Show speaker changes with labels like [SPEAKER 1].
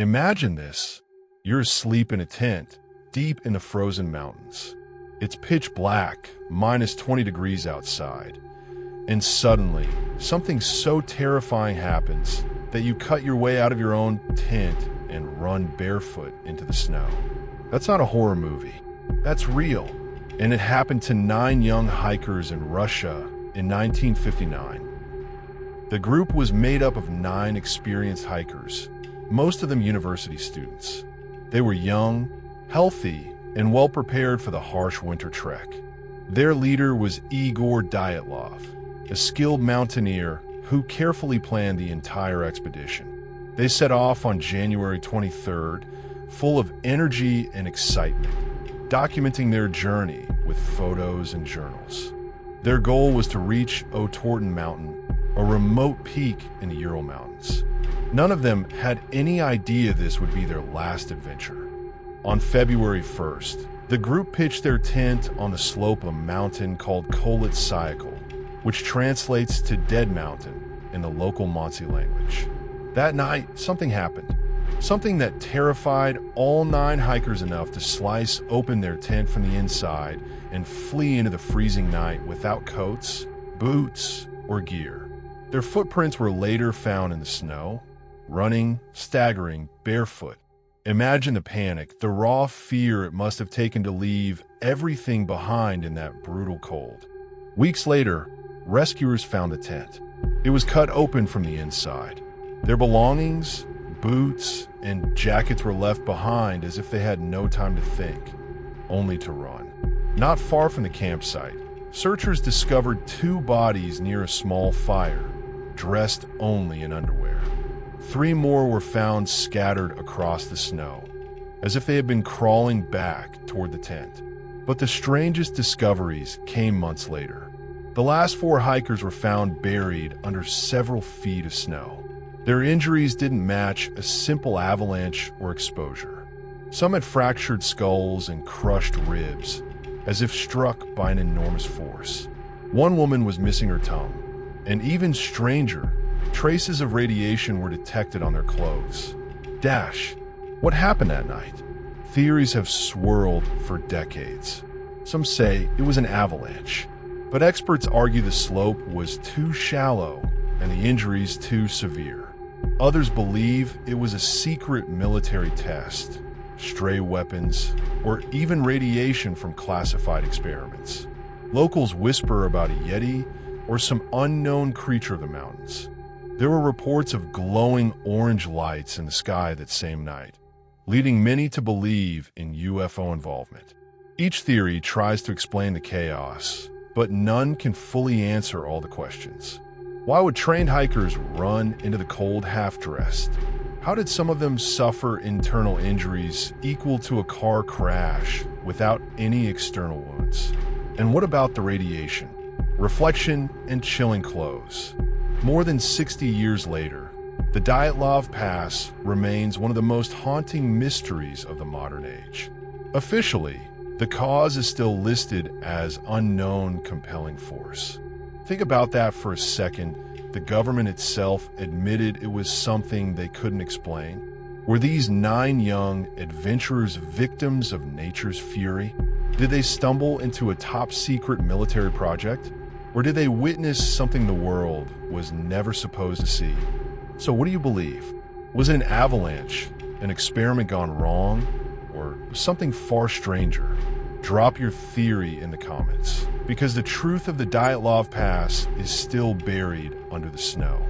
[SPEAKER 1] Imagine this. You're asleep in a tent, deep in the frozen mountains. It's pitch black, minus 20 degrees outside. And suddenly, something so terrifying happens that you cut your way out of your own tent and run barefoot into the snow. That's not a horror movie. That's real. And it happened to 9 young hikers in Russia in 1959. The group was made up of 9 experienced hikers, most of them university students. They were young, healthy, and well prepared for the harsh winter trek. Their leader was Igor Dyatlov, a skilled mountaineer who carefully planned the entire expedition. They set off on January 23rd, full of energy and excitement, documenting their journey with photos and journals. Their goal was to reach Otorten Mountain, a remote peak in the Ural Mountains. None of them had any idea this would be their last adventure. On February 1st, the group pitched their tent on the slope of a mountain called Kolet Syakhl, which translates to Dead Mountain in the local Monsey language. That night, something happened. Something that terrified all 9 hikers enough to slice open their tent from the inside and flee into the freezing night without coats, boots, or gear. Their footprints were later found in the snow, running, staggering, barefoot. Imagine the panic, the raw fear it must have taken to leave everything behind in that brutal cold. Weeks later, rescuers found the tent. It was cut open from the inside. Their belongings, boots, and jackets were left behind as if they had no time to think, only to run. Not far from the campsite, searchers discovered 2 bodies near a small fire, dressed only in underwear. 3 more were found scattered across the snow, as if they had been crawling back toward the tent. But the strangest discoveries came months later. The last 4 hikers were found buried under several feet of snow. Their injuries didn't match a simple avalanche or exposure. Some had fractured skulls and crushed ribs, as if struck by an enormous force. One woman was missing her tongue, and even stranger, traces of radiation were detected on their clothes. What happened that night? Theories have swirled for decades. Some say it was an avalanche, but experts argue the slope was too shallow and the injuries too severe. Others believe it was a secret military test, stray weapons, or even radiation from classified experiments. Locals whisper about a yeti or some unknown creature of the mountains. There were reports of glowing orange lights in the sky that same night, leading many to believe in UFO involvement. Each theory tries to explain the chaos, but none can fully answer all the questions. Why would trained hikers run into the cold half-dressed? How did some of them suffer internal injuries equal to a car crash without any external wounds? And what about the radiation, reflection, and chilling clothes? More than 60 years later, the Dyatlov Pass remains one of the most haunting mysteries of the modern age. Officially, the cause is still listed as unknown compelling force. Think about that for a second. The government itself admitted it was something they couldn't explain. Were these 9 young adventurers victims of nature's fury? Did they stumble into a top-secret military project? Or did they witness something the world was never supposed to see? So what do you believe? Was it an avalanche, an experiment gone wrong, or something far stranger? Drop your theory in the comments, because the truth of the Dyatlov Pass is still buried under the snow.